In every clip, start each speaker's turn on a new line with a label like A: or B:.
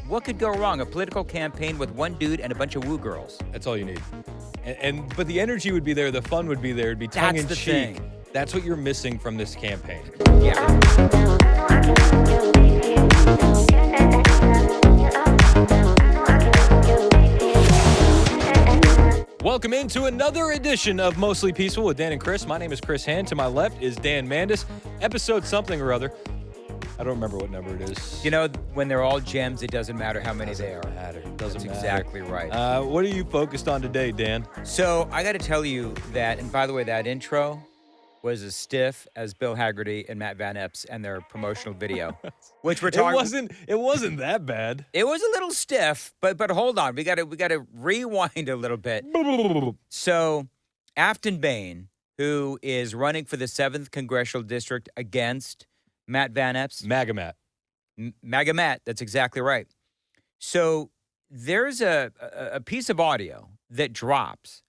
A: What could go wrong? A political campaign with one dude and a bunch of woo girls.
B: That's all you need. But the energy would be there. The fun would be there. It'd be tongue in cheek. That's what you're missing from this campaign.
A: Yeah.
B: Welcome into another edition of Mostly Peaceful with Dan and Chris. My name is Chris Hand. To my left is Dan Mandis. Episode something or other. I don't remember what number it is.
A: You know, when they're all gems, it doesn't matter how many they are.
B: Doesn't matter.
A: That's exactly right.
B: What are you focused on today, Dan?
A: So I got to tell you that, and by the way, that intro was as stiff as Bill Haggerty and Matt Van Epps and their promotional video, which we're talking.
B: It wasn't that bad.
A: It was a little stiff, but hold on, we got to rewind a little bit. So, Aftyn Behn, who is running for the 7th Congressional District against Matt Van Epps.
B: MAGA Matt.
A: MAGA Matt, that's exactly right. So there's a piece of audio that drops,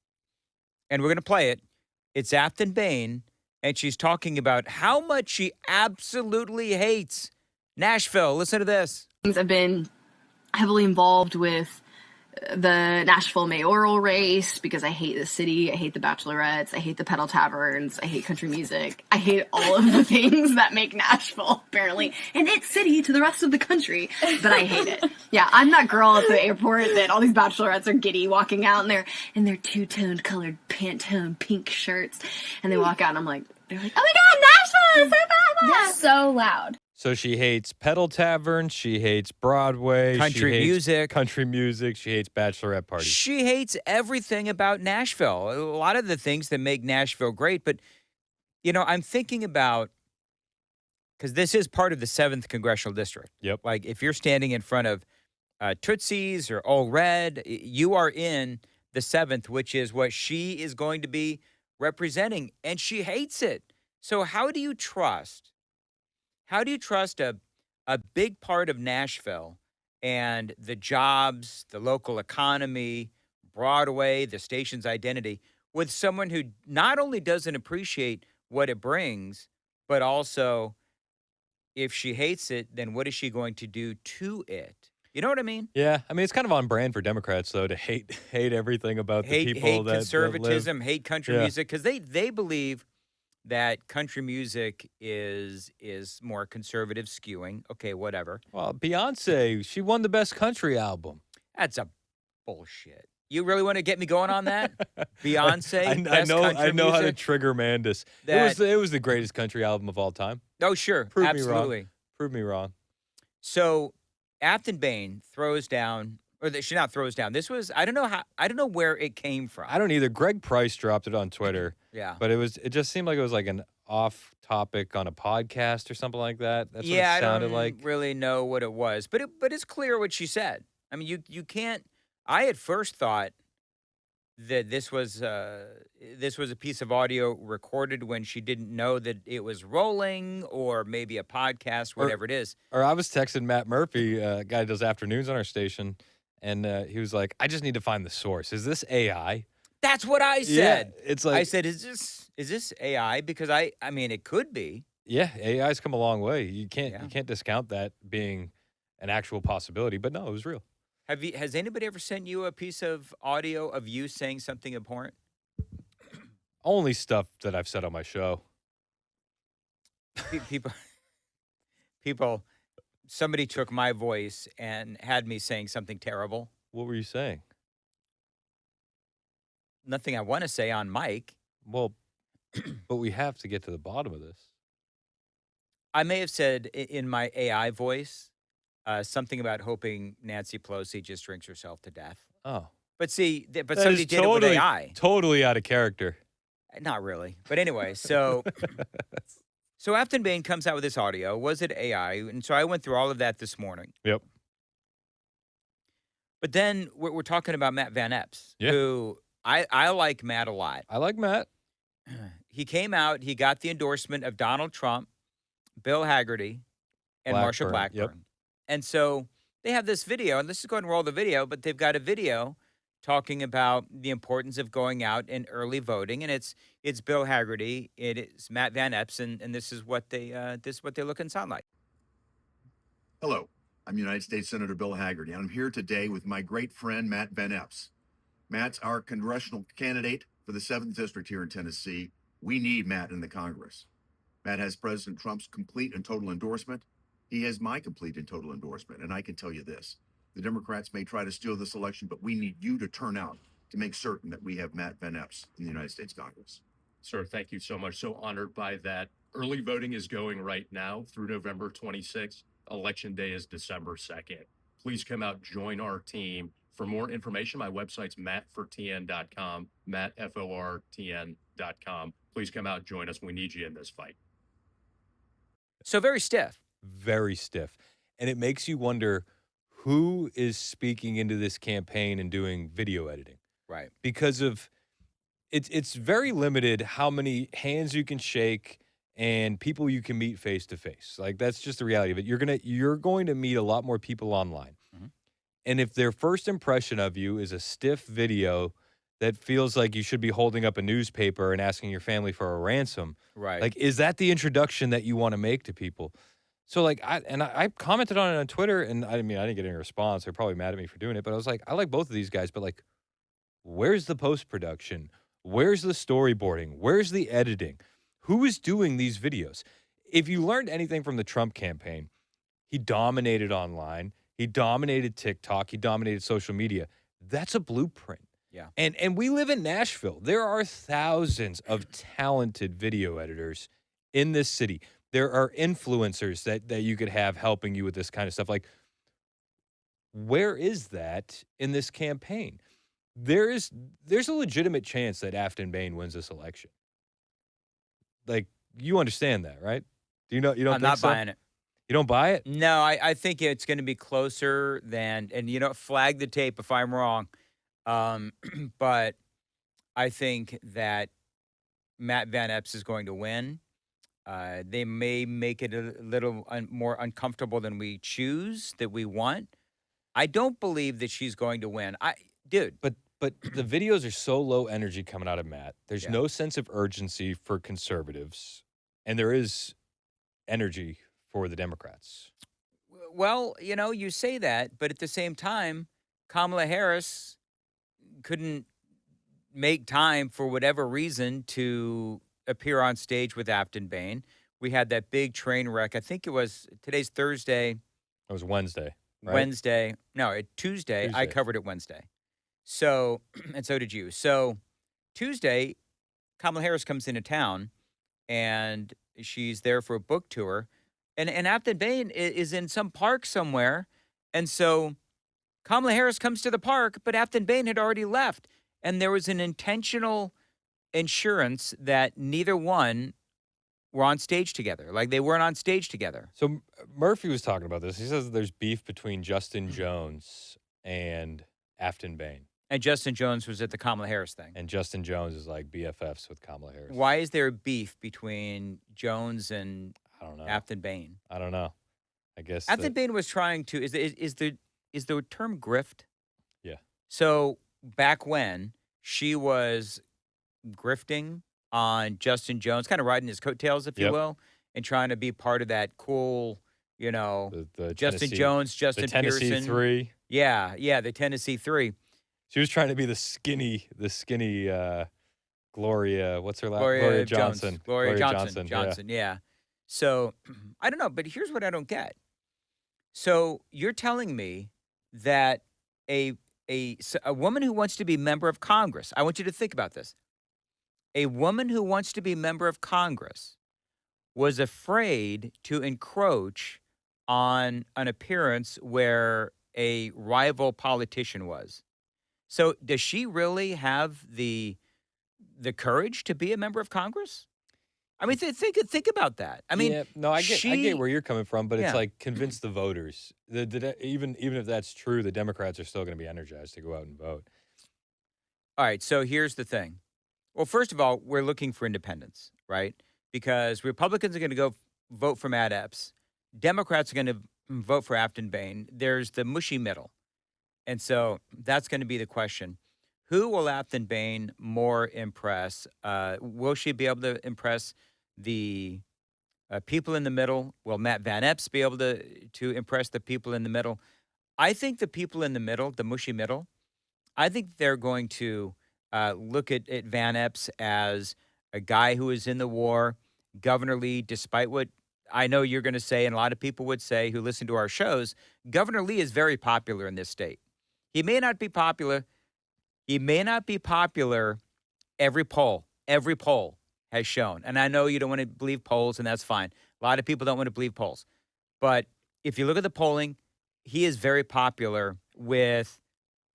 A: and we're going to play it. It's Aftyn Behn, and she's talking about how much she absolutely hates Nashville. Listen to this.
C: I've been heavily involved with the Nashville mayoral race because I hate the city. I hate the bachelorettes. I hate the pedal taverns. I hate country music. I hate all of the things that make Nashville, apparently, an it city to the rest of the country, but I hate it. Yeah, I'm that girl at the airport that all these bachelorettes are giddy walking out in their two-toned colored Pantone pink shirts, and they walk out and they're like, oh my God, Nashville is so bad.
D: They're so loud.
B: So she hates pedal taverns, she hates Broadway,
A: country music,
B: she hates bachelorette parties.
A: She hates everything about Nashville. A lot of the things that make Nashville great, but you know, I'm thinking about, because this is part of the 7th Congressional District.
B: Yep.
A: Like if you're standing in front of Tootsie's or All Red, you are in the 7th, which is what she is going to be representing, and she hates it. So how do you trust a big part of Nashville and the jobs, the local economy, Broadway, the station's identity, with someone who not only doesn't appreciate what it brings, but also, if she hates it, then what is she going to do to it? You know what I mean?
B: Yeah, I mean, it's kind of on brand for Democrats, though, to hate everything about the people that
A: conservatism,
B: that live.
A: Hate country music, because they believe that country music is more conservative skewing. Okay, whatever.
B: Well, Beyonce, she won the best country album.
A: That's a bullshit. You really want to get me going on that? Beyonce,
B: I know how to
A: music?
B: trigger Mandis. It was the greatest country album of all time.
A: Oh, sure. Absolutely.
B: Prove me wrong.
A: So, Aftyn Behn throws down, she not throws down. This was, I don't know where it came from.
B: I don't either. Greg Price dropped it on Twitter.
A: Yeah.
B: But it just seemed like it was like an off topic on a podcast or something like that. That's what it sounded like.
A: I don't really know what it was, but it's clear what she said. I mean, you can't. I at first thought that this was a piece of audio recorded when she didn't know that it was rolling, or maybe a podcast, whatever it is.
B: Or I was texting Matt Murphy, a guy who does afternoons on our station, and he was like, "I just need to find the source. Is this AI?"
A: That's what I said.
B: Yeah, it's like,
A: I said, "Is this AI?" Because I mean, it could be.
B: Yeah, AI's come a long way. You can't discount that being an actual possibility. But no, it was real.
A: Has anybody ever sent you a piece of audio of you saying something abhorrent?
B: Only stuff that I've said on my show. People, somebody took my voice and had me saying something terrible. What were you saying?
A: Nothing I want to say on mic.
B: Well, but we have to get to the bottom of this.
A: I may have said in my AI voice something about hoping Nancy Pelosi just drinks herself to death.
B: Oh.
A: But see, somebody did it with AI.
B: Totally out of character.
A: Not really. But anyway, so Aftyn Behn comes out with this audio. Was it AI? And so I went through all of that this morning.
B: Yep.
A: But then we're talking about Matt Van Epps, who I like Matt a lot.
B: I like Matt.
A: He came out, he got the endorsement of Donald Trump, Bill Haggerty, and Marsha Blackburn.
B: Yep.
A: And so they have this video, and let's just go ahead and roll the video, but they've got a video talking about the importance of going out and early voting, and it's Bill Haggerty, it is Matt Van Epps, and this is what they look and sound like.
E: Hello,
D: I'm United States Senator Bill Hagerty, and I'm here today with my great friend, Matt Van Epps. Matt's our congressional candidate for the 7th District here in Tennessee. We need Matt in the Congress. Matt has President Trump's complete and total endorsement. He has my complete and total endorsement. And I can tell you this, the Democrats may try to steal this election, but we need you to turn out to make certain that we have Matt Van Epps in the United States Congress.
E: Sir, thank you so much. So honored by that. Early voting is going right now through November 26th. Election day is December 2nd. Please come out, join our team. For more information, my website's mattfortn.com, mattfortn.com. Please come out, join us. We need you in this fight.
A: So very stiff.
B: Very stiff. And it makes you wonder who is speaking into this campaign and doing video editing.
A: Right.
B: Because of it's very limited how many hands you can shake and people you can meet face to face. Like that's just the reality of it. You're going to meet a lot more people online.
A: Mm-hmm.
B: And if their first impression of you is a stiff video that feels like you should be holding up a newspaper and asking your family for a ransom,
A: Right.
B: like is that the introduction that you want to make to people? So like I commented on it on Twitter, and I mean I didn't get any response. They're probably mad at me for doing it, but I was like, I like both of these guys, but like, where's the post-production? Where's the storyboarding? Where's the editing? Who is doing these videos? If you learned anything from the Trump campaign, he dominated online. He dominated TikTok. He dominated social media. That's a blueprint.
A: Yeah.
B: And we live in Nashville. There are thousands of talented video editors in this city. There are influencers that you could have helping you with this kind of stuff. Like, where is that in this campaign? There's a legitimate chance that Aftyn Behn wins this election. Like, you understand that, right? Do you know? You don't
A: I'm
B: think
A: not
B: so?
A: buying it.
B: You don't buy it?
A: No, I think it's going to be closer than, and flag the tape if I'm wrong. But I think that Matt Van Epps is going to win. They may make it a little more uncomfortable than we choose, that we want. I don't believe that she's going to win.
B: But the videos are so low energy coming out of Matt. There's
A: Yeah.
B: no sense of urgency for conservatives, and there is energy for the Democrats.
A: Well, you say that, but at the same time, Kamala Harris couldn't make time for whatever reason to appear on stage with Aftyn Behn. We had that big train wreck. I think today's Thursday.
B: It was Wednesday, right?
A: Wednesday. No, Tuesday. I
B: Tuesday.
A: covered it Wednesday. So, and so did you. So Tuesday, Kamala Harris comes into town and she's there for a book tour. And Aftyn Behn is in some park somewhere. And so Kamala Harris comes to the park, but Aftyn Behn had already left. And there was an intentional insurance that neither one were on stage together. Like they weren't on stage together.
B: So Murphy was talking about this. He says that there's beef between Justin Jones and Aftyn Behn.
A: And Justin Jones was at the Kamala Harris thing.
B: And Justin Jones is like BFFs with Kamala Harris.
A: Why is there beef between Jones and
B: I don't know.
A: Aftyn Behn?
B: I don't know. I guess
A: Aftyn Behn was trying to is the term grift?
B: Yeah.
A: So back when she was grifting on Justin Jones, kind of riding his coattails, if you
B: Yep.
A: will, and trying to be part of that cool,
B: the
A: Justin
B: Tennessee,
A: Jones, Justin
B: the Tennessee
A: Pearson.
B: Three.
A: Yeah, the Tennessee Three.
B: She was trying to be the skinny Gloria. What's her last?
A: Gloria
B: Johnson.
A: Jones. Gloria Johnson.
B: Yeah.
A: Johnson, yeah. So I don't know, but here's what I don't get. So you're telling me that a woman who wants to be member of Congress, I want you to think about this. A woman who wants to be member of Congress was afraid to encroach on an appearance where a rival politician was. So does she really have the courage to be a member of Congress? I mean, think about that. I mean,
B: yeah, no, I get where you're coming from, but
A: Yeah.
B: it's like convince the voters. Even if that's true, the Democrats are still going to be energized to go out and vote.
A: All right, so here's the thing. Well, first of all, we're looking for independence, right? Because Republicans are going to go vote for Matt Epps. Democrats are going to vote for Aftyn Behn. There's the mushy middle. And so that's going to be the question. Who will Aftyn Behn more impress? Will she be able to impress the people in the middle. Will Matt Van Epps be able to impress the people in the middle? I think the people in the middle, the mushy middle, I think they're going to look at Van Epps as a guy who is in the war. Governor Lee, despite what I know you're going to say, and a lot of people would say who listen to our shows, Governor Lee is very popular in this state. He may not be popular. He may not be popular. Every poll has shown, and I know you don't want to believe polls, and that's fine. A lot of people don't want to believe polls. But if you look at the polling, he is very popular with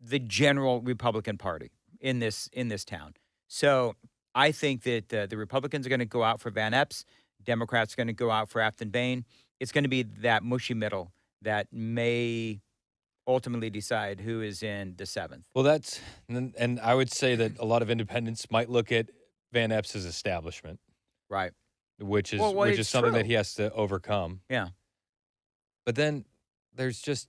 A: the general Republican Party in this town. So I think that the Republicans are going to go out for Van Epps. Democrats are going to go out for Aftyn Behn. It's going to be that mushy middle that may ultimately decide who is in the 7th.
B: Well, and I would say that a lot of independents might look at Van Epps' establishment,
A: Right.
B: which is
A: Well,
B: which is
A: it's
B: something that
A: true.
B: he has to overcome.
A: Yeah.
B: But then there's just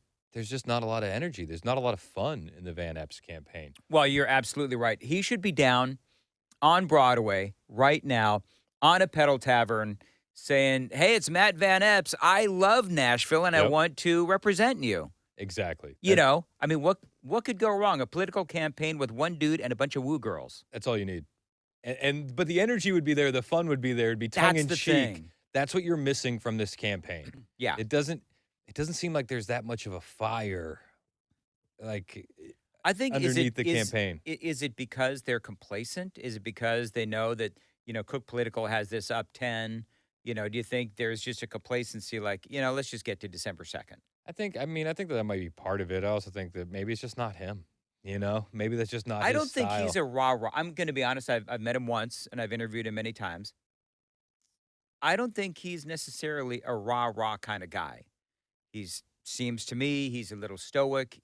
B: not a lot of energy. There's not a lot of fun in the Van Epps campaign.
A: Well, you're absolutely right. He should be down on Broadway right now on a pedal tavern saying, "Hey, it's Matt Van Epps. I love Nashville and I
B: Yep.
A: want to represent you."
B: Exactly.
A: You know, I mean, what could go wrong? A political campaign with one dude and a bunch of woo girls.
B: That's all you need. But the energy would be there, the fun would be there, it'd be tongue
A: That's
B: in
A: the
B: cheek.
A: thing.
B: That's what you're missing from this campaign.
A: Yeah.
B: It doesn't seem like there's that much of a fire like
A: I think
B: underneath the campaign.
A: Is it because they're complacent? Is it because they know that, Cook Political has this up 10? Do you think there's just a complacency like, let's just get to December 2nd?
B: I think that might be part of it. I also think that maybe it's just not him. Maybe that's just not
A: I
B: his
A: don't think he's
B: style.
A: a rah-rah. I'm going to be honest. I've met him once and I've interviewed him many times. I don't think he's necessarily a rah-rah kind of guy. Seems to me he's a little stoic.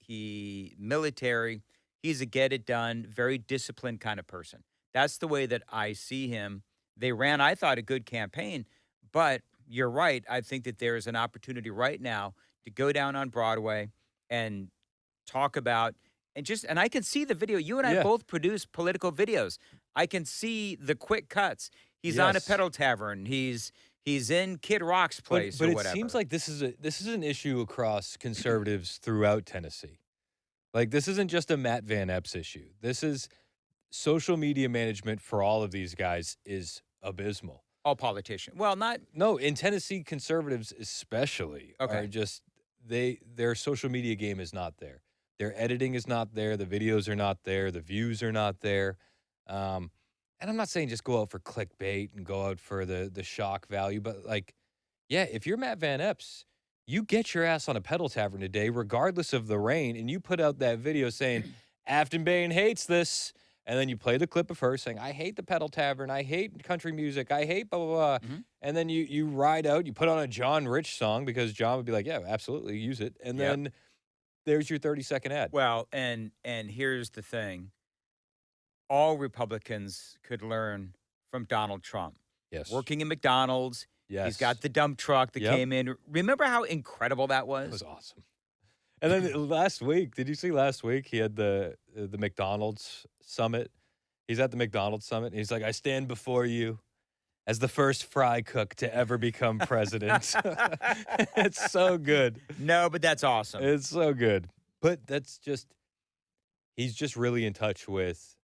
A: Military. He's a get it done, very disciplined kind of person. That's the way that I see him. They ran, I thought, a good campaign, but you're right. I think that there is an opportunity right now to go down on Broadway and talk about and I can see the video. You and I
B: Yeah.
A: both produce political videos. I can see the quick cuts. He's on a
B: Yes.
A: pedal tavern. He's in Kid Rock's place
B: But
A: or
B: it
A: whatever.
B: seems like this is an issue across conservatives throughout Tennessee. Like this isn't just a Matt Van Epps issue. This is social media management for all of these guys is abysmal.
A: all politician. Well, not
B: No, in Tennessee, conservatives especially are
A: Okay.
B: just their social media game is not there. Their editing is not there. The videos are not there. The views are not there. Um, and I'm not saying just go out for clickbait and go out for the shock value, but like, yeah, if you're Matt Van Epps, you get your ass on a pedal tavern today, regardless of the rain, and you put out that video saying, Aftyn Behn hates this. And then you play the clip of her saying, I hate the pedal tavern. I hate country music. I hate blah, blah, blah.
A: Mhm.
B: And then you ride out, you put on a John Rich song because John would be like, yeah, absolutely, use it. And
A: Yep.
B: then there's your 30-second ad.
A: Well, and here's the thing. All Republicans could learn from Donald Trump.
B: Yes.
A: Working in McDonald's,
B: Yes.
A: he's got the dump truck that
B: Yep.
A: came in. Remember how incredible that was?
B: That was awesome. And then last week, did you see last week he had the McDonald's summit? He's at the McDonald's summit. And he's like, I stand before you as the first fry cook to ever become president. It's so good.
A: No, but that's awesome.
B: It's so good. But he's just really in touch with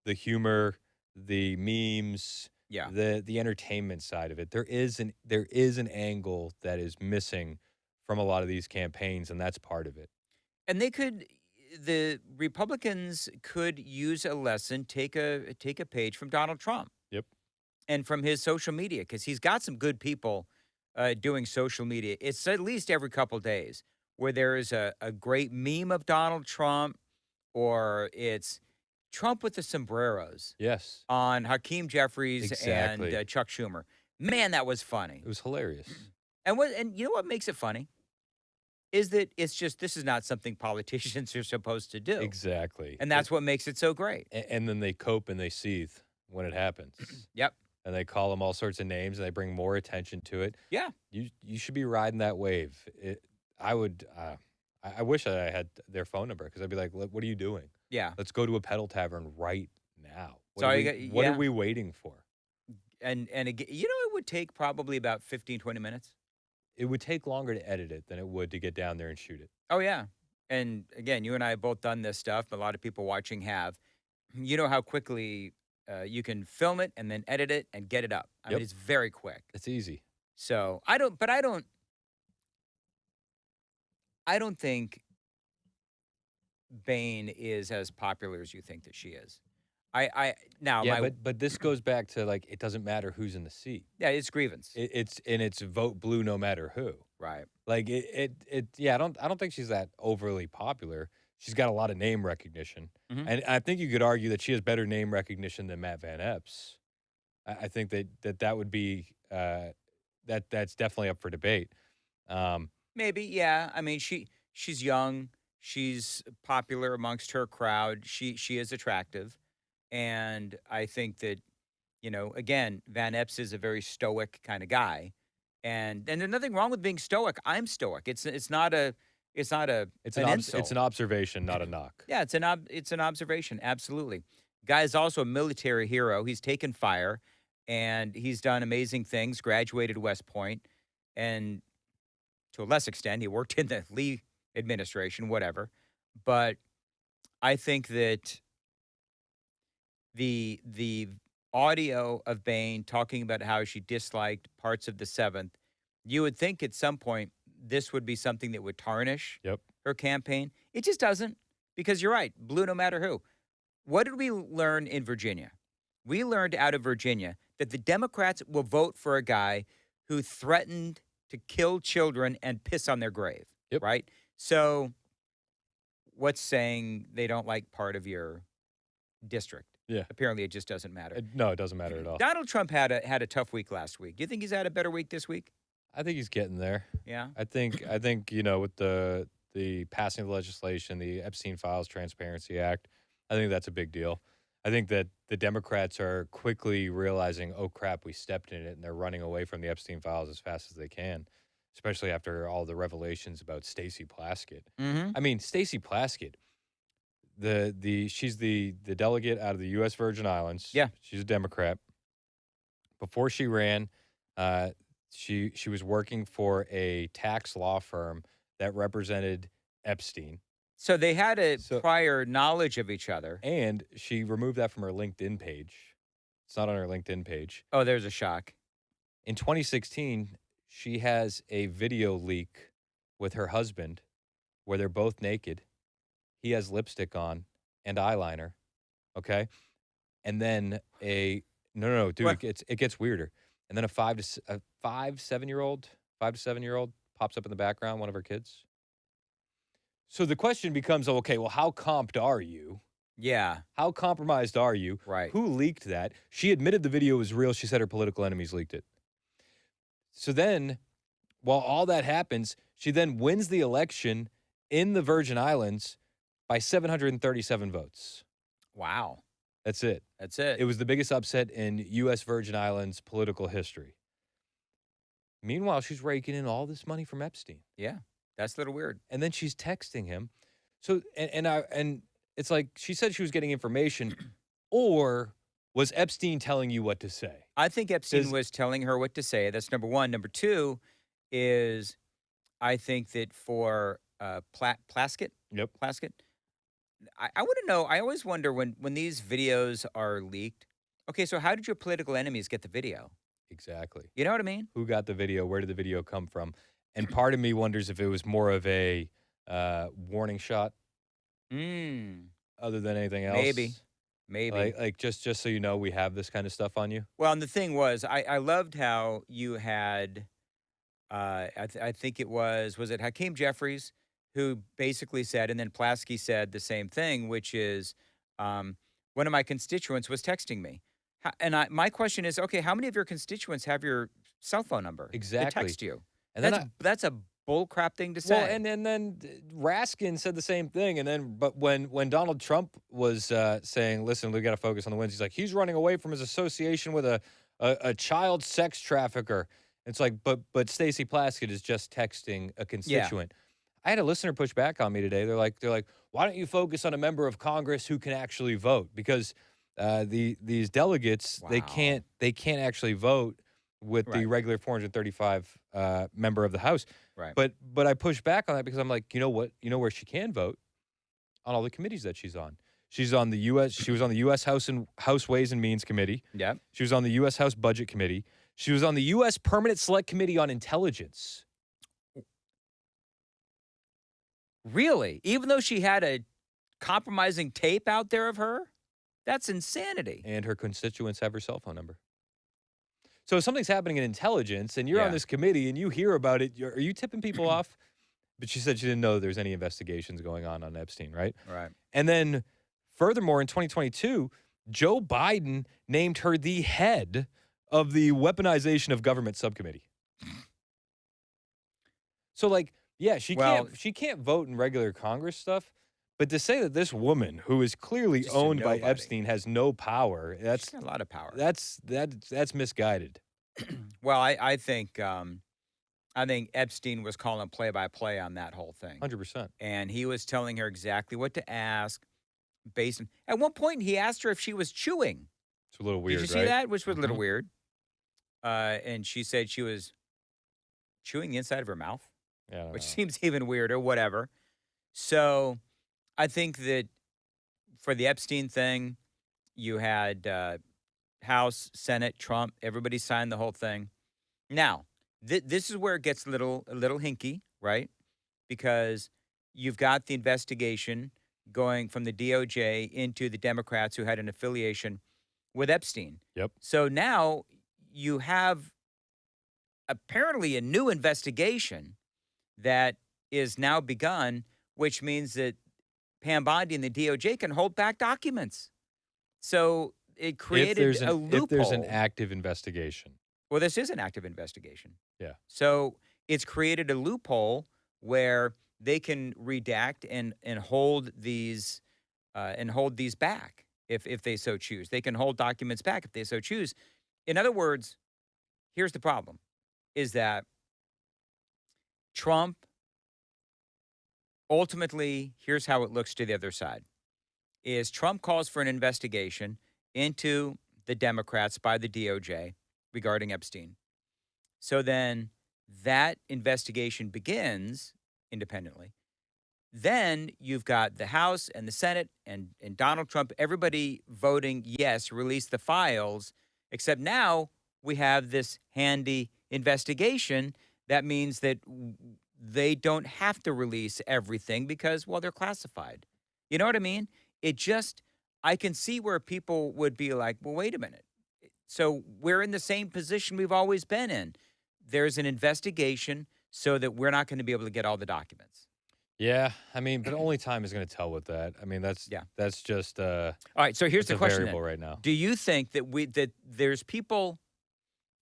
B: the humor, the memes,
A: Yeah.
B: the entertainment side of it. There is an angle that is missing from a lot of these campaigns, and that's part of it.
A: And the Republicans could use a lesson, take a page from Donald Trump.
B: Yep.
A: And from his social media, because he's got some good people doing social media. It's at least every couple days where there is a great meme of Donald Trump, or it's Trump with the sombreros
B: Yes.
A: on Hakeem Jeffries
B: Exactly.
A: and Chuck Schumer. Man, that was funny.
B: It was hilarious.
A: And you know what makes it funny? Is that it's just this is not something politicians are supposed to do.
B: Exactly.
A: And that's what makes it so great.
B: And then they cope and they seethe when it happens.
A: Yep.
B: And they call them all sorts of names and they bring more attention to it.
A: Yeah.
B: You should be riding that wave. I wish I had their phone number because I'd be like, what are you doing?
A: Yeah.
B: Let's go to a pedal tavern right now.
A: So
B: What are we waiting for?
A: And again, it would take probably about 15, 20 minutes.
B: It would take longer to edit it than it would to get down there and shoot it.
A: Oh yeah. And again, you and I have both done this stuff. A lot of people watching have. You know how quickly you can film it and then edit it and get it up. I mean,
B: Yep.
A: it's very quick.
B: It's easy.
A: So I don't think Behn is as popular as you think that she is. Now
B: Yeah,
A: my
B: but this goes back to, like, it doesn't matter who's in the seat.
A: yeah, it's grievance.
B: It's vote blue no matter who.
A: Right.
B: Like, yeah, I don't think she's that overly popular. She's got a lot of name recognition.
A: Mhm.
B: And I think you could argue that she has better name recognition than Matt Van Epps. I think that would be, that's definitely up for debate.
A: Maybe, yeah. I mean, she's young. She's popular amongst her crowd. She is attractive, and I think that again, Van Epps is a very stoic kind of guy, and there's nothing wrong with being stoic. I'm stoic. It's not a
B: It's
A: an insult.
B: it's an observation, not a knock.
A: Yeah, it's an observation. Absolutely. Guy's also a military hero. He's taken fire, and he's done amazing things. Graduated West Point, and to a less extent, he worked in the Lee administration, whatever. But I think that the audio of Behn talking about how she disliked parts of the Seventh, you would think at some point this would be something that would tarnish
B: Yep.
A: her campaign. It just doesn't, because you're right, blue no matter who. What did we learn in Virginia? We learned out of Virginia that the Democrats will vote for a guy who threatened to kill children and piss on their grave.
B: Yep.
A: Right? So what's saying they don't like part of your district?
B: Yeah.
A: Apparently it just doesn't matter.
B: No, it doesn't matter at all.
A: Donald Trump had a tough week last week. Do you think he's had a better week this week?
B: I think he's getting there.
A: Yeah.
B: I think with the passing of the legislation, the Epstein Files Transparency Act, I think that's a big deal. I think that the Democrats are quickly realizing, oh crap, we stepped in it, and they're running away from the Epstein Files as fast as they can, especially after all the revelations about Stacey Plaskett.
A: Mm-hmm.
B: I mean, Stacey Plaskett, she's the delegate out of the U.S. Virgin Islands.
A: Yeah.
B: She's a Democrat. Before she ran, she was working for a tax law firm that represented Epstein.
A: So they had a
B: So-
A: prior knowledge of each other.
B: And she removed that from her LinkedIn page. It's not on her LinkedIn page.
A: Oh, there's a shock.
B: In 2016, she has a video leak with her husband where they're both naked. He has lipstick on and eyeliner. Okay. And then no, dude,
A: What?
B: it gets weirder. And then a 7-year-old pops up in the background, one of her kids. So the question becomes, okay, well, how comped are you?
A: Yeah.
B: How compromised are you?
A: Right.
B: Who leaked that? She admitted the video was real. She said her political enemies leaked it. So then, while all that happens, she then wins the election in the Virgin Islands by 737 votes.
A: Wow.
B: That's it.
A: That's it.
B: It was the biggest upset in U.S. Virgin Islands political history. Meanwhile, she's raking in all this money from Epstein.
A: Yeah. That's a little weird.
B: And then she's texting him. So and it's like she said she was getting information, or was Epstein telling you what to say?
A: I think Epstein
B: Does-
A: was telling her what to say. That's number one. Number two is I think that for Plaskett, Plaskett, I want to know. I always wonder when these videos are leaked. Okay, so how did your political enemies get the video?
B: Exactly.
A: You know what I mean?
B: Who got the video? Where did the video come from? And part of me wonders if it was more of a warning shot other than anything else.
A: Maybe.
B: Like just so you know, we have this kind of stuff on you.
A: Well, and the thing was, I loved how you had, I think it was it Hakeem Jeffries who basically said, and then Plasky said the same thing, which is, one of my constituents was texting me. My question is, okay, how many of your constituents have your cell phone number? They
B: Exactly.
A: text you.
B: And
A: That's a bull crap thing to say.
B: well, and then Raskin said the same thing. And then, but when Donald Trump was saying, "Listen, we got to focus on the wins," he's like, he's running away from his association with a child sex trafficker. It's like, but Stacey Plaskett is just texting a constituent. I had a listener push back on me today. They're like, why don't you focus on a member of Congress who can actually vote? Because these delegates,
A: Wow.
B: they can't actually vote with the
A: Right.
B: regular 435 member of the House.
A: Right.
B: But I push back on that because I'm like, you know what? You know where she can vote? On all the committees that she's on. She's on the U.S. She was on the U.S. House Ways and Means Committee.
A: Yep.
B: She was on the U.S. House Budget Committee. She was on the U.S. Permanent Select Committee on Intelligence.
A: Really? Even though she had a compromising tape out there of her? That's insanity.
B: And her constituents have her cell phone number. So if something's happening in intelligence and you're on
A: Yeah.
B: this committee and you hear about it, are you tipping people off? But she said she didn't know there's any investigations going on Epstein, right?
A: Right.
B: And then furthermore, in 2022, Joe Biden named her the head of the Weaponization of Government Subcommittee. So, like, yeah, she can't vote in regular Congress stuff, but to say that this woman, who is clearly
A: Just a
B: owned by
A: nobody.
B: Epstein, has no power,
A: She's
B: that's
A: got a lot of power.
B: that's misguided.
A: Well, I think Epstein was calling play-by-play on that whole thing.
B: 100%.
A: And he was telling her exactly what to ask based on, at one point he asked her if she was chewing.
B: It's a little weird,
A: Did you see
B: right?
A: that? Which was a little
B: Mhm.
A: weird. And she said she was chewing the inside of her mouth,
B: Yeah, I don't
A: which
B: know.
A: seems even weirder, whatever. So I think that for the Epstein thing, you had House, Senate, Trump, everybody signed the whole thing. Now, this is where it gets a little hinky, right? Because you've got the investigation going from the DOJ into the Democrats who had an affiliation with Epstein.
B: Yep.
A: So now you have apparently a new investigation that is now begun, which means that Pam Bondi and the DOJ can hold back documents. So it created a loophole.
B: If there's an active investigation.
A: Well, this is an active investigation.
B: Yeah.
A: So it's created a loophole where they can redact and hold these back if they so choose. They can hold documents back if they so choose. In other words, here's the problem: is that Trump ultimately, here's how it looks to the other side: is Trump calls for an investigation into the Democrats by the DOJ regarding Epstein. So then that investigation begins independently. Then you've got the House and the Senate and Donald Trump, everybody voting yes, release the files, except now we have this handy investigation. That means that they don't have to release everything because, well, they're classified. You know what I mean? I can see where people would be like, well, wait a minute. So we're in the same position we've always been in. There's an investigation so that we're not going to be able to get all the documents.
B: Yeah, I mean, but only time is going to tell with that. I mean, that's just
A: All right, so here's
B: it's
A: the
B: a
A: question
B: variable
A: then.
B: right now.
A: Do you think that there's people,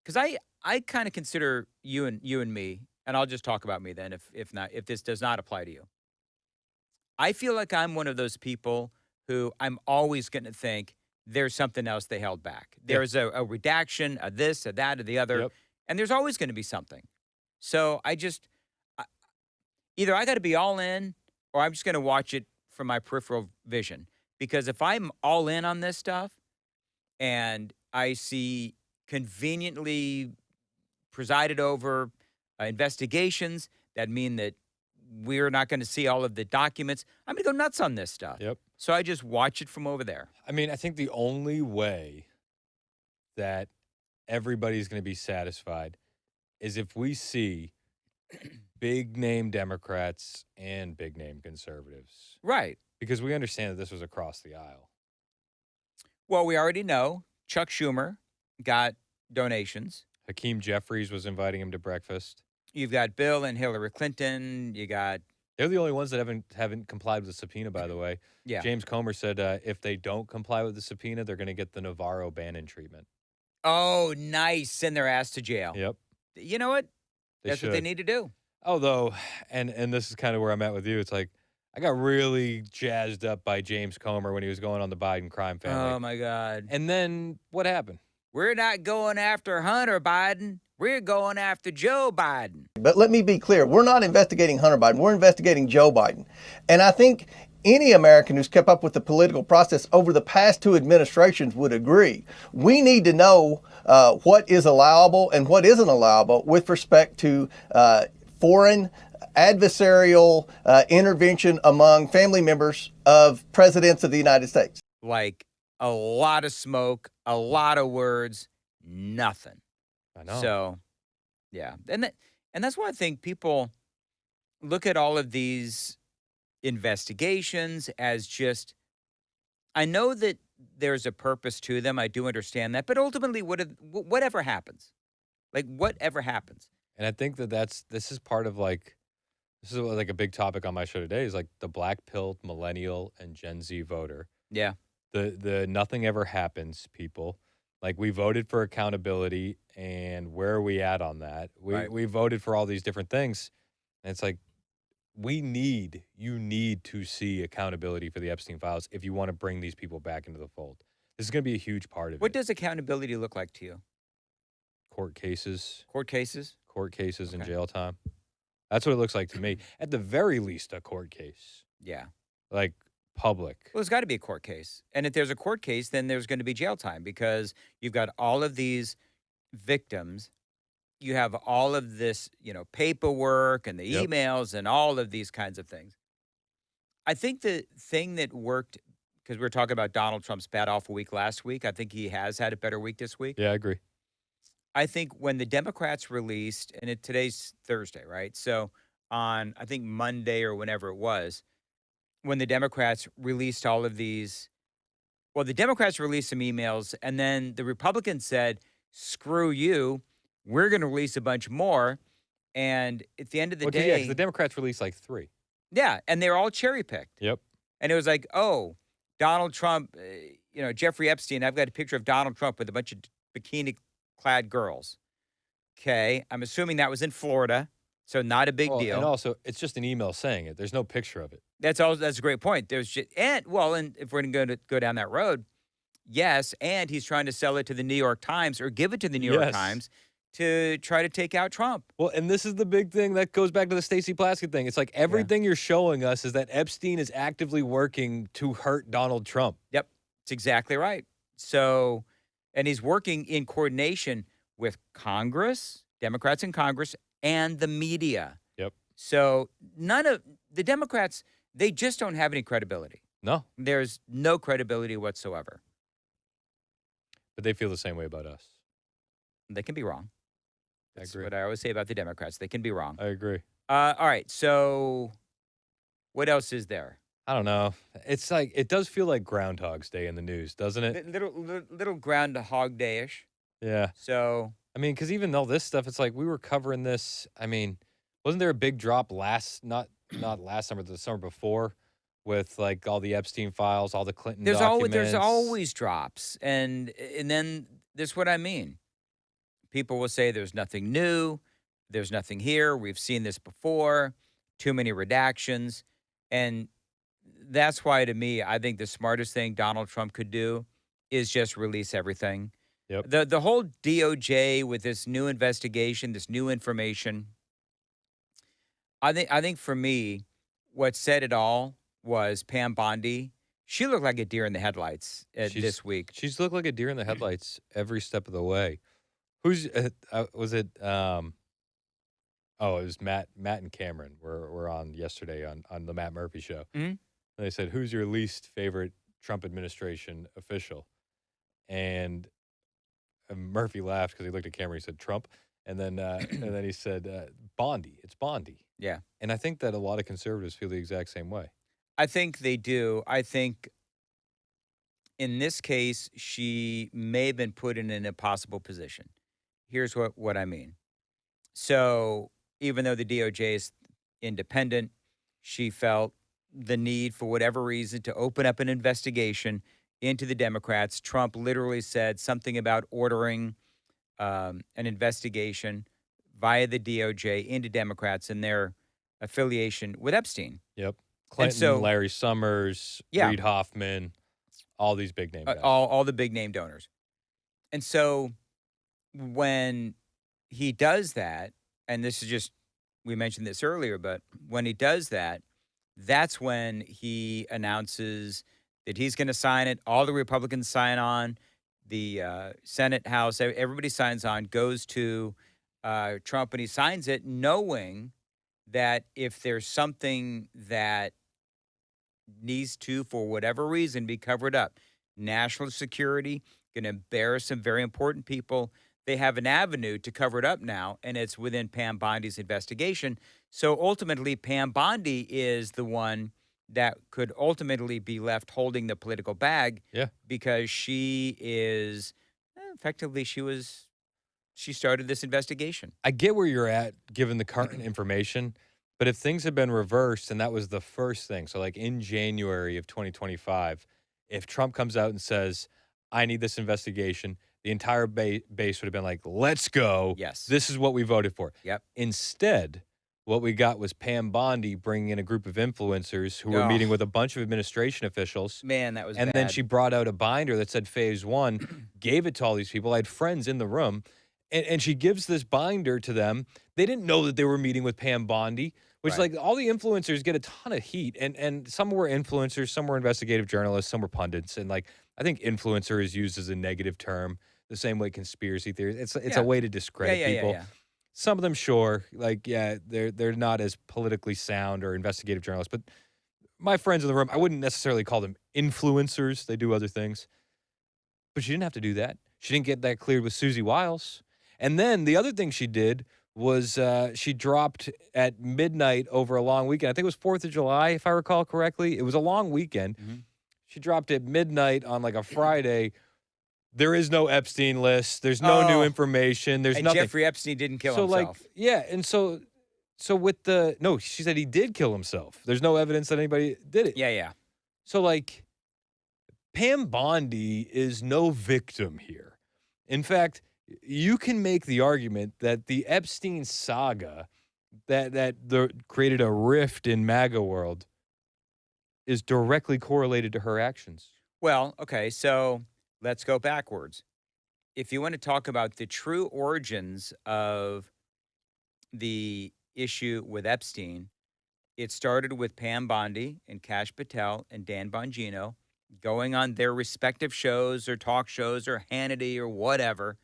A: because I kind of consider you and me, and I'll just talk about me then if this does not apply to you. I feel like I'm one of those people who I'm always going to think there's something else they held back. There's a redaction, a this, a that, or the other,
B: Yep.
A: and there's always going to be something. So either I got to be all in, or I'm just going to watch it from my peripheral vision. Because if I'm all in on this stuff, and I see conveniently presided over investigations that mean that we're not going to see all of the documents, I'm going to go nuts on this stuff.
B: Yep.
A: So I just watch it from over there.
B: I mean, I think the only way that everybody's going to be satisfied is if we see big name Democrats and big name conservatives.
A: Right.
B: Because we understand that this was across the aisle.
A: Well, we already know Chuck Schumer got donations.
B: Hakeem Jeffries was inviting him to breakfast.
A: You've got Bill and Hillary Clinton. You got
B: They're the only ones that haven't complied with the subpoena, by the way.
A: Yeah.
B: James Comer said if they don't comply with the subpoena, they're going to get the Navarro Bannon treatment.
A: Oh, nice. Send their ass to jail.
B: Yep.
A: You know what? That's what they
B: should.
A: need to do.
B: Although, and this is kind of where I'm at with you. It's like I got really jazzed up by James Comer when he was going on the Biden crime family.
A: Oh, my God.
B: And then what happened?
A: We're not going after Hunter Biden. We're going after Joe Biden.
F: But let me be clear. We're not investigating Hunter Biden. We're investigating Joe Biden. And I think any American who's kept up with the political process over the past two administrations would agree. We need to know what is allowable and what isn't allowable with respect to foreign adversarial intervention among family members of presidents of the United States.
A: Like a lot of smoke, a lot of words, nothing.
B: I know.
A: So, yeah. And that's why I think people look at all of these investigations as just, I know that there's a purpose to them. I do understand that. But ultimately, whatever happens, like whatever happens.
B: And I think that this is part of this is like a big topic on my show today is like the black-pilled millennial and Gen Z voter.
A: Yeah.
B: The nothing ever happens people. Like we voted for accountability, and where are we at on that? We voted for all these different things, and it's like you need to see accountability for the Epstein files if you want to bring these people back into the fold. This is going to be a huge part of
A: What
B: it.
A: does accountability look like to you?
B: Court cases.
A: Court cases?
B: Court cases and
A: Okay.
B: jail time. That's what it looks like to me. At the very least, a court case.
A: Yeah.
B: Like public.
A: Well, there's got to be a court case. And if there's a court case, then there's going to be jail time because you've got all of these victims. You have all of this, paperwork and the
B: Yep.
A: emails and all of these kinds of things. I think the thing that worked, because we were talking about Donald Trump's bad awful week last week, I think he has had a better week this week.
B: Yeah, I agree.
A: I think when the Democrats released, and today's Thursday, right? So on, I think Monday or whenever it was, when the Democrats released all of these, well, the Democrats released some emails, and then the Republicans said, screw you, we're going to release a bunch more. And at the end of the day,
B: yeah, 'cause the Democrats released like 3.
A: yeah, and they're all cherry picked.
B: Yep.
A: And it was like, oh, Donald Trump, Jeffrey Epstein, I've got a picture of Donald Trump with a bunch of bikini-clad girls. Okay, I'm assuming that was in Florida, so not a big deal.
B: And also, it's just an email saying it. There's no picture of it.
A: That's a great point. There's just, and if we're going to go down that road, yes, and he's trying to sell it to the New York Times or give it to the New York
B: Yes.
A: Times to try to take out Trump.
B: Well, and this is the big thing that goes back to the Stacey Plaskett thing. It's like everything you're showing us is that Epstein is actively working to hurt Donald Trump.
A: Yep, it's exactly right. So, and he's working in coordination with Congress, Democrats in Congress, and the media.
B: Yep.
A: So none of the Democrats, they just don't have any credibility.
B: No,
A: There's no credibility whatsoever.
B: but they feel the same way about us.
A: They can be wrong.
B: I
A: That's
B: agree.
A: what I always say about the Democrats. They can be wrong.
B: I agree.
A: All right. So what else is there?
B: I don't know. It's like it does feel like Groundhog's Day in the news, doesn't it?
A: Little Groundhog Day-ish.
B: Yeah.
A: So
B: I mean, because even all this stuff, it's like we were covering this. I mean, wasn't there a big drop not last summer, the summer before, with like all the Epstein files, all the Clinton documents?
A: there's always drops, and then this is what I mean. People will say there's nothing new, there's nothing here. We've seen this before. Too many redactions, and that's why, to me, I think the smartest thing Donald Trump could do is just release everything.
B: Yep.
A: The whole DOJ with this new investigation, this new information. I think for me, what said it all was Pam Bondi. She looked like a deer in the headlights this week.
B: She's looked like a deer in the headlights every step of the way. Who's was it? It was Matt and Cameron were on yesterday on the Matt Murphy show.
A: Mhm.
B: And they said, "Who's your least favorite Trump administration official?" And Murphy laughed because he looked at Cameron. He said Trump, and then he said Bondi. It's Bondi.
A: Yeah.
B: And I think that a lot of conservatives feel the exact same way.
A: I think they do. I think in this case, she may have been put in an impossible position. Here's what I mean. So even though the DOJ is independent, she felt the need for whatever reason to open up an investigation into the Democrats. Trump literally said something about ordering an investigation via the DOJ into Democrats and their affiliation with Epstein.
B: Yep. Clinton,
A: so-
B: Larry Summers,
A: Yeah.
B: Reid Hoffman, all these big name guys.
A: all the big name donors. And so when he does that, and this is just, we mentioned this earlier, but when he does that, that's when he announces that he's going to sign it. All the Republicans sign on. The Senate, House, everybody signs on, goes to Trump, and he signs it knowing that if there's something that needs to, for whatever reason, be covered up, national security, going to embarrass some very important people. They have an avenue to cover it up now, and it's within Pam Bondi's investigation. So ultimately, Pam Bondi is the one that could ultimately be left holding the political bag
B: Yeah.
A: because she is effectively she started this investigation.
B: I get where you're at given the current information, but if things had been reversed and that was the first thing, so like in January of 2025, if Trump comes out and says, I need this investigation, the entire base would have been like, let's go.
A: Yes.
B: This is what we voted for.
A: Yep.
B: Instead, what we got was Pam Bondi bringing in a group of influencers who were
A: Oh.
B: meeting with a bunch of administration officials.
A: Man, that was
B: And
A: bad.
B: then she brought out a binder that said phase one, gave it to all these people. I had friends in the room. And she gives this binder to them. They didn't know that they were meeting with Pam Bondi, which
A: Right.
B: like all the influencers get a ton of heat. And some were influencers, some were investigative journalists, some were pundits. And like I think influencer is used as a negative term, the same way conspiracy theories. It's
A: Yeah.
B: a way to discredit people.
A: Yeah.
B: Some of them, sure, like yeah, they're not as politically sound or investigative journalists. But my friends in the room, I wouldn't necessarily call them influencers. They do other things. But she didn't have to do that. She didn't get that cleared with Susie Wiles. And then the other thing she did was she dropped at midnight over a long weekend. I think it was 4th of July, if I recall correctly. It was a long weekend.
A: Mhm.
B: She dropped at midnight on like a Friday. There is no Epstein list. There's no new
A: Oh.
B: information. There's
A: And
B: nothing.
A: Jeffrey Epstein didn't kill
B: so
A: himself.
B: like yeah, and so with the no, she said he did kill himself. There's no evidence that anybody did it.
A: Yeah.
B: So like Pam Bondi is no victim here. In fact, you can make the argument that the Epstein saga that created a rift in MAGA world is directly correlated to her actions.
A: Well, okay, so let's go backwards. If you want to talk about the true origins of the issue with Epstein, it started with Pam Bondi and Kash Patel and Dan Bongino going on their respective shows or talk shows or Hannity or whatever.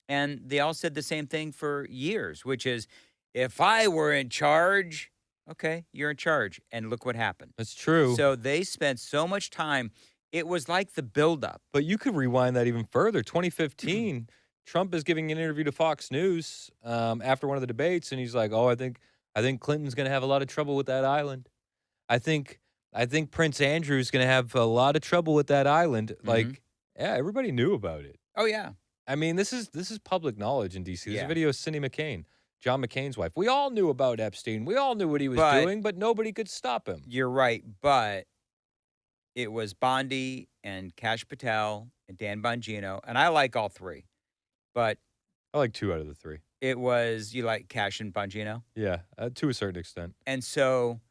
A: And they all said the same thing for years, which is if I were in charge, okay, you're in charge. And look what happened.
B: That's true.
A: So they spent so much time. It was like the buildup.
B: But you could rewind that even further. 2015, Trump is giving an interview to Fox News after one of the debates, and he's like, "Oh, I think Clinton's going to have a lot of trouble with that island. I think Prince Andrew's going to have a lot of trouble with that island." Like, yeah, everybody knew about it.
A: Oh, yeah.
B: I mean, this is public knowledge in D.C. There's
A: Yeah.
B: a video of Cindy McCain, John McCain's wife. We all knew about Epstein. We all knew what he was
A: But-
B: doing, but nobody could stop him.
A: You're right, but it was Bondi and Kash Patel and Dan Bongino, and I like all three. But
B: I like 2 out of the 3.
A: it was you like Kash and Bongino,
B: Yeah, to a certain extent.
A: and so,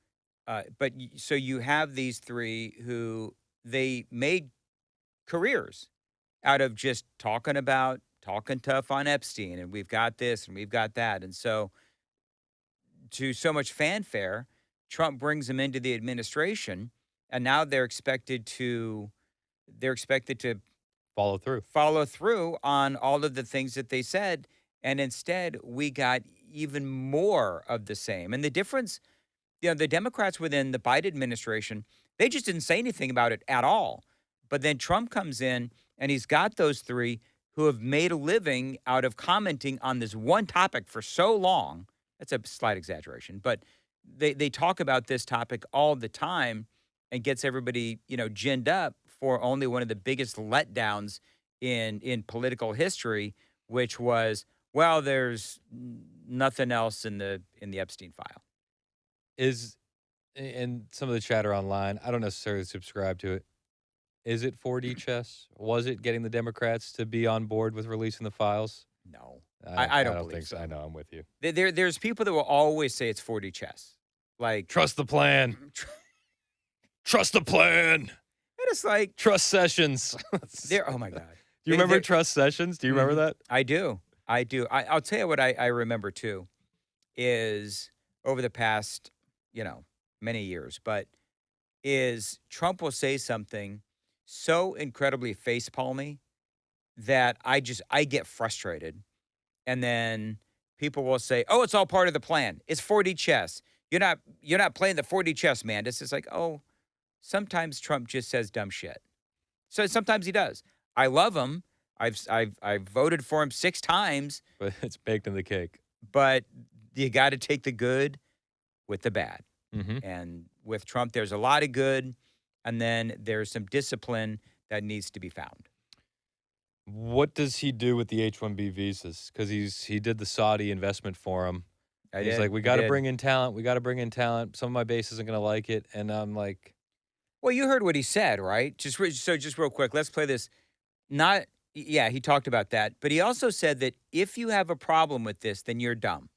A: so you have these three who they made careers out of just talking tough on Epstein, and we've got this and we've got that, and so to so much fanfare, Trump brings them into the administration, and now they're expected to
B: Follow through.
A: follow through on all of the things that they said. And instead, we got even more of the same. And the difference, the Democrats within the Biden administration, they just didn't say anything about it at all. But then Trump comes in and he's got those three who have made a living out of commenting on this one topic for so long. That's a slight exaggeration, but they talk about this topic all the time and gets everybody, ginned up for only one of the biggest letdowns in political history, which was, well, there's nothing else in the Epstein file.
B: And some of the chatter online, I don't necessarily subscribe to it. Is it 4D chess? Was it getting the Democrats to be on board with releasing the files?
A: No, I don't believe
B: think
A: so.
B: I know, I'm with you.
A: There's people that will always say it's 4D chess. Like,
B: Trust the plan. Trust the plan.
A: it's like,
B: Trust Sessions.
A: oh my God.
B: Do you remember Trust Sessions? Do you remember that?
A: I do. I'll tell you what I remember too is over the past, many years, but is Trump will say something so incredibly facepalmy that I get frustrated. And then people will say, "Oh, it's all part of the plan. It's 4D chess. You're not playing the 4D chess, man." It's just like, "Oh, sometimes Trump just says dumb shit." So sometimes he does. I love him. I've voted for him 6 times,
B: But it's baked in the cake.
A: but you got to take the good with the bad.
B: Mm-hmm.
A: And with Trump, there's a lot of good, and then there's some discipline that needs to be found.
B: What does he do with the H-1B visas? Because he did the Saudi investment for him. He's like, we got to bring in talent. We got to bring in talent. Some of my base isn't going to like it. And I'm like,
A: Well, you heard what he said, right? Just real quick, let's play this. Not, yeah, he talked about that, but he also said that if you have a problem with this, then you're dumb.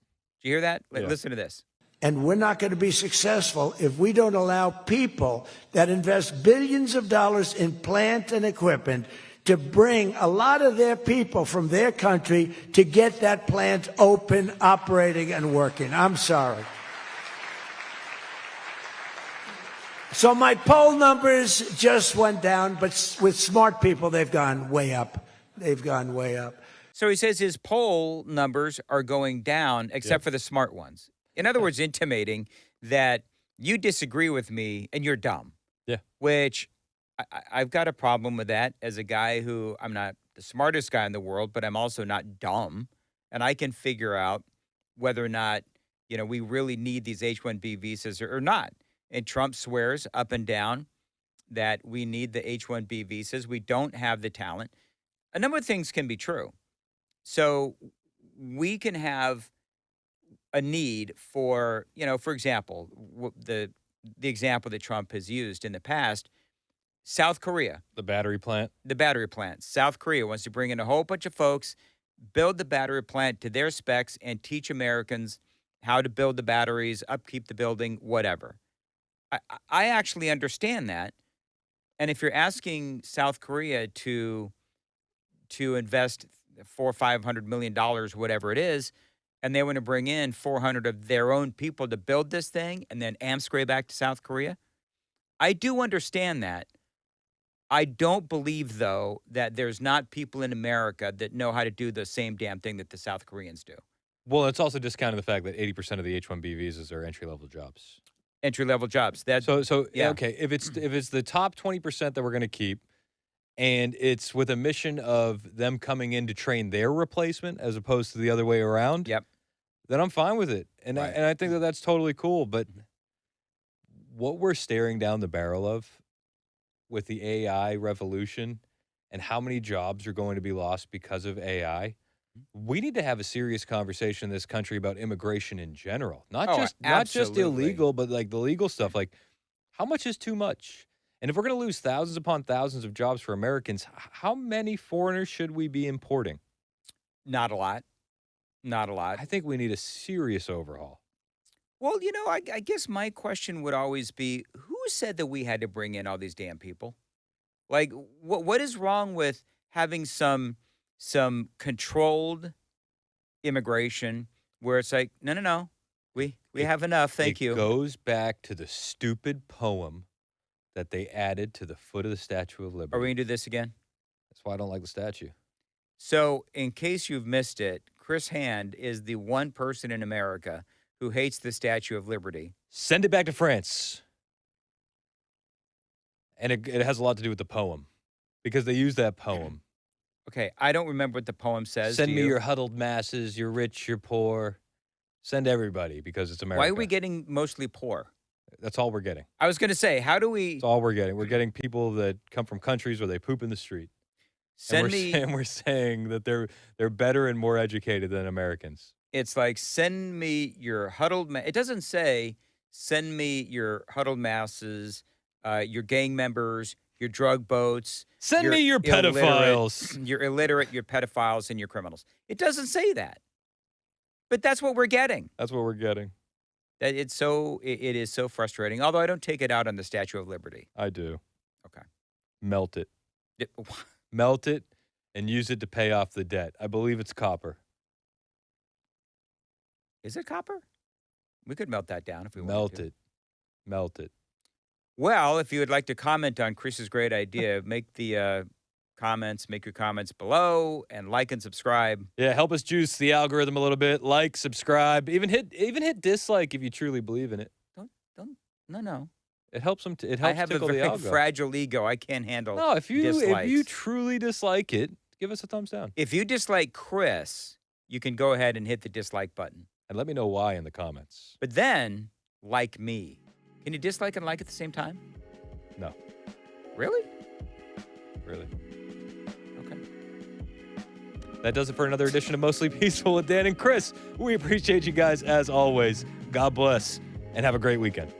A: Did you hear that?
B: Yeah.
A: Listen to this.
G: And we're not going to be successful if we don't allow people that invest billions of dollars in plant and equipment to bring a lot of their people from their country to get that plant open, operating, and working. I'm sorry. So my poll numbers just went down, but with smart people, they've gone way up. They've gone way up.
A: So he says his poll numbers are going down, except for the smart ones. In other words, intimating that you disagree with me and you're dumb.
B: Yeah.
A: Which I've got a problem with that as a guy who I'm not the smartest guy in the world, but I'm also not dumb. And I can figure out whether or not, we really need these H-1B visas or not. And Trump swears up and down that we need the H-1B visas. We don't have the talent. A number of things can be true. So we can have a need for, for example, the example that Trump has used in the past, South Korea.
B: the battery plant.
A: The battery plant. South Korea wants to bring in a whole bunch of folks, build the battery plant to their specs, and teach Americans how to build the batteries, upkeep the building, whatever. I actually understand that. And if you're asking South Korea to invest $400-500 million, whatever it is, and they want to bring in 400 of their own people to build this thing and then amscray back to South Korea, I do understand that. I don't believe, though, that there's not people in America that know how to do the same damn thing that the South Koreans do.
B: Well, it's also discounting the fact that 80% of the H-1B visas are entry-level jobs.
A: Entry-level jobs.
B: So
A: yeah.
B: Okay, if it's the top 20% that we're going to keep, and it's with a mission of them coming in to train their replacement as opposed to the other way around,
A: Yep.
B: then I'm fine with it. And
A: Right.
B: I think that that's totally cool. But what we're staring down the barrel of with the AI revolution and how many jobs are going to be lost because of AI, we need to have a serious conversation in this country about immigration in general. Not just
A: absolutely.
B: illegal, but like the legal stuff. Like, how much is too much? And if we're going to lose thousands upon thousands of jobs for Americans, how many foreigners should we be importing?
A: Not a lot. Not a lot.
B: I think we need a serious overhaul.
A: Well, I guess my question would always be, who said that we had to bring in all these damn people? Like, what is wrong with having some controlled immigration where it's like, no, we have enough, thank you.
B: It goes back to the stupid poem that they added to the foot of the Statue of Liberty.
A: Are we going to do this again?
B: That's why I don't like the statue.
A: So, in case you've missed it, Chris Hand is the one person in America who hates the Statue of Liberty.
B: Send it back to France. And it has a lot to do with the poem because they use that poem.
A: Okay, I don't remember what the poem says.
B: Send
A: Do
B: me
A: you?
B: your huddled masses, you're rich, you're poor. Send everybody because it's America.
A: Why are we getting mostly poor?
B: That's all we're getting.
A: I was going to say, how do we
B: That's all we're getting. We're getting people that come from countries where they poop in the street.
A: send
B: and
A: me?
B: we're saying that they're better and more educated than Americans.
A: It's like, send me your huddled. It doesn't say, send me your huddled masses, your gang members, your drug boats.
B: Send me your pedophiles.
A: Your illiterate, your pedophiles, and your criminals. It doesn't say that. But that's what we're getting.
B: That's what we're getting.
A: That it is so frustrating. Although I don't take it out on the Statue of Liberty.
B: I do.
A: Okay.
B: Melt it.
A: It-
B: Melt it and use it to pay off the debt. I believe it's copper.
A: Is it copper? We could melt that down if we wanted
B: Melt
A: to.
B: it. Melt it.
A: Well, if you would like to comment on Chris's great idea, make your comments below, and like and subscribe.
B: Yeah, help us juice the algorithm a little bit. Like, subscribe, even hit dislike if you truly believe in it.
A: No.
B: It helps them. It
A: I
B: helps
A: have a
B: tickle the
A: very
B: algo.
A: fragile ego. I can't handle
B: No, if you
A: dislikes.
B: truly dislike it, give us a thumbs down
A: If you dislike Chris, you can go ahead and hit the dislike button.
B: and let me know why in the comments.
A: But then, like me. Can you dislike and like at the same time?
B: No,
A: Really?
B: really.
A: Okay.
B: That does it for another edition of Mostly Peaceful with Dan and Chris. We appreciate you guys as always. God bless and have a great weekend.